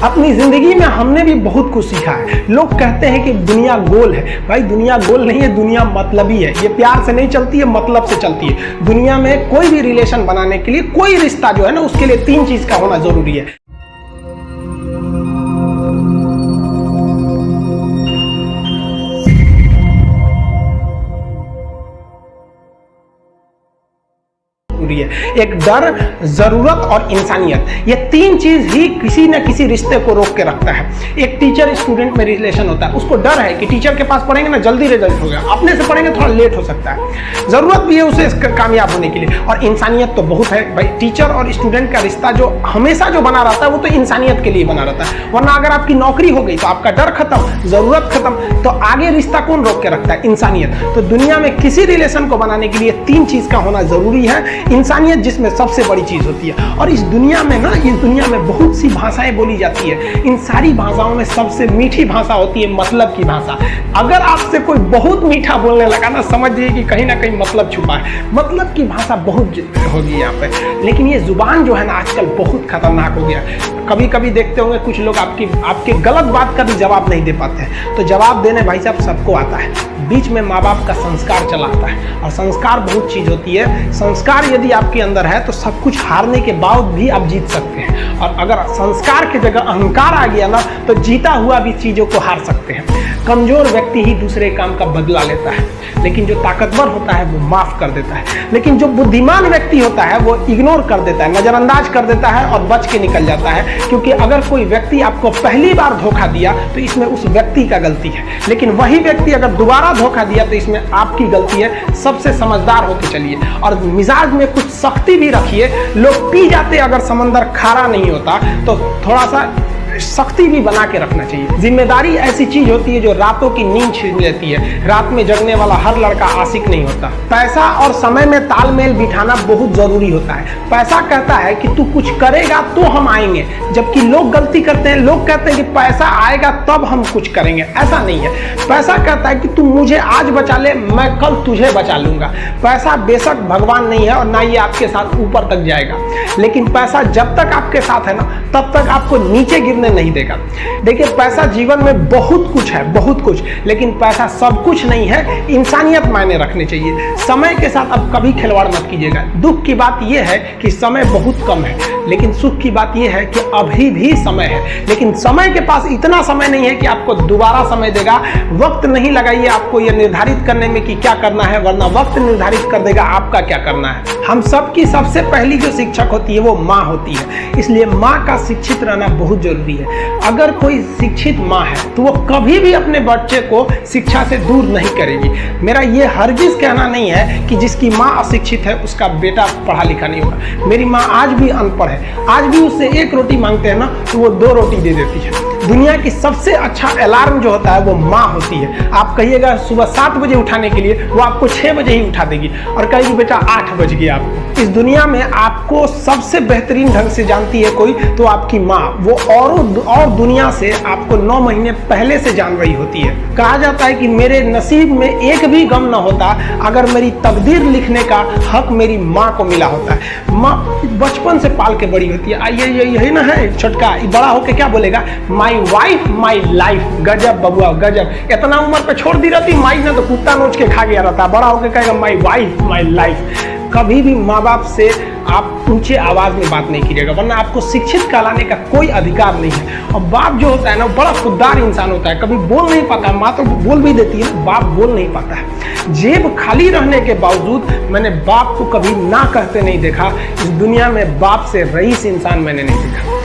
अपनी जिंदगी में हमने भी बहुत कुछ सीखा है। लोग कहते हैं कि दुनिया गोल है। भाई दुनिया गोल नहीं है, दुनिया मतलबी है। ये प्यार से नहीं चलती है, मतलब से चलती है। दुनिया में कोई भी रिलेशन बनाने के लिए, कोई रिश्ता जो है ना, उसके लिए 3 चीज का होना जरूरी है। एक डर, जरूरत और इंसानियत। ये 3 चीज ही किसी न किसी रिश्ते को रोक के रखता है। एक टीचर स्टूडेंट में रिलेशन होता है, उसको डर है कि टीचर के पास पढ़ेंगे ना जल्दी रिजल्ट होगा, अपने से पढ़ेंगे थोड़ा लेट हो सकता है। जरूरत भी है उसे कामयाब होने के लिए, और इंसानियत तो बहुत है भाई। टीचर और स्टूडेंट का रिश्ता जो हमेशा जो बना रहता है वो तो इंसानियत के लिए बना रहता है। वरना अगर आपकी नौकरी हो गई तो आपका डर खत्म, जरूरत खत्म, तो आगे रिश्ता कौन रोक के रखता है? इंसानियत। तो दुनिया में किसी रिलेशन को बनाने के लिए 3 चीज का होना जरूरी है। इंसानियत जिसमें सबसे बड़ी चीज होती है। और इस दुनिया में ना, इस दुनिया में बहुत सी भाषाएं बोली जाती है। इन सारी भाषाओं में सबसे मीठी भाषा होती है मतलब की भाषा। अगर आपसे कोई बहुत मीठा बोलने लगा ना, समझिए कि कहीं ना कहीं मतलब छुपा है। मतलब की भाषा बहुत होगी यहाँ पे। लेकिन ये जुबान जो है ना आजकल बहुत खतरनाक हो गया। कभी कभी देखते होंगे कुछ लोग आपके गलत बात का भी जवाब नहीं दे पाते हैं। तो जवाब देने भाई साहब सबको आता है। बीच में माँ बाप का संस्कार चला आता है, और संस्कार बहुत चीज होती है। संस्कार यदि आपके अंदर है तो सब कुछ हारने के बाद भी आप जीत सकते हैं। और अगर संस्कार की जगह अहंकार आ गया ना, तो जीता हुआ भी चीजों को हार सकते हैं। कमजोर व्यक्ति ही दूसरे काम का बदला लेता है, लेकिन जो ताकतवर होता है वो माफ कर देता है। लेकिन जो बुद्धिमान व्यक्ति होता है वो इग्नोर कर देता है, नजरअंदाज कर देता है और बच के निकल जाता है। क्योंकि अगर कोई व्यक्ति आपको पहली बार धोखा दिया तो इसमें उस व्यक्ति का गलती है, लेकिन वही व्यक्ति अगर दोबारा धोखा दिया तो इसमें आपकी गलती है। सबसे समझदार होके चलिए, और मिजाज में कुछ सख्ती भी रखिए। लोग पी जाते अगर समंदर खारा नहीं होता, तो थोड़ा सा सख्ती भी बना के रखना चाहिए। जिम्मेदारी ऐसी चीज होती है जो रातों की नींद छीन लेती है। रात में जगने वाला हर लड़का आशिक नहीं होता। पैसा और समय में तालमेल बिठाना बहुत जरूरी होता है। पैसा कहता है कि तू कुछ करेगा तो हम आएंगे, जबकि लोग गलती करते हैं। लोग कहते हैं कि पैसा आएगा तब हम कुछ करेंगे। ऐसा नहीं है। पैसा कहता है कि तू मुझे आज बचा ले, मैं कल तुझे बचा लूंगा। पैसा बेशक भगवान नहीं है और ना ये आपके साथ ऊपर तक जाएगा, लेकिन पैसा जब तक आपके साथ है ना, तब तक आपको नीचे गिरने नहीं देगा। देखिए पैसा जीवन में बहुत कुछ है, बहुत कुछ, लेकिन पैसा सब कुछ नहीं है। इंसानियत मायने रखने चाहिए। समय के साथ अब कभी खिलवाड़ मत कीजिएगा। दुख की बात यह है कि समय बहुत कम है, लेकिन सुख की बात यह है कि अभी भी समय है। लेकिन समय के पास इतना समय नहीं है कि आपको दोबारा समय देगा। वक्त नहीं लगाइए आपको यह निर्धारित करने में कि क्या करना है, वरना वक्त निर्धारित कर देगा आपका क्या करना है। हम सबकी सबसे पहली जो शिक्षक होती है वो माँ होती है, इसलिए माँ का शिक्षित रहना बहुत जरूरी है। अगर कोई शिक्षित माँ है तो वो कभी भी अपने बच्चे को शिक्षा से दूर नहीं करेगी। मेरा ये हरगिज कहना नहीं है कि जिसकी माँ अशिक्षित है उसका बेटा पढ़ा लिखा नहीं होगा। मेरी माँ आज भी अनपढ़ है, आज भी उससे 1 रोटी मांगते हैं ना तो वो 2 रोटी दे देती है। दुनिया की सबसे अच्छा अलार्म जो होता है वो माँ होती है। आप कहिएगा सुबह 7 बजे उठाने के लिए, वो आपको 6 बजे ही उठा देगी और कहेगी बेटा 8 बज गया आपको। इस दुनिया में आपको सबसे बेहतरीन ढंग से जानती है कोई तो आपकी माँ। वो और दुनिया से आपको 9 महीने पहले से जान रही होती है। कहा जाता है कि मेरे नसीब में एक भी गम न होता अगर मेरी तकदीर लिखने का हक मेरी माँ को मिला होता है। माँ बचपन से पाल के बड़ी होती है। आइए यही ना है छोटका, बड़ा होके क्या बोलेगा? My wife my life. गजब बबुआ गजब। इतना उम्र पे छोड़ दी रहती माई ने तो कुत्ता नोच के खा गया रहता। बड़ा होके कहेगा माई वाइफ माई लाइफ। कभी भी माँ बाप से आप ऊंचे आवाज में बात नहीं कीजिएगा, वरना आपको शिक्षित कहलाने का कोई अधिकार नहीं है। और बाप जो होता है ना बड़ा खुददार इंसान होता है, कभी बोल नहीं पाता। माँ तो बोल भी देती है, बाप बोल नहीं पाता है। जेब खाली रहने के बावजूद मैंने बाप को कभी ना कहते नहीं देखा। इस दुनिया में बाप से रईस इंसान मैंने नहीं देखा।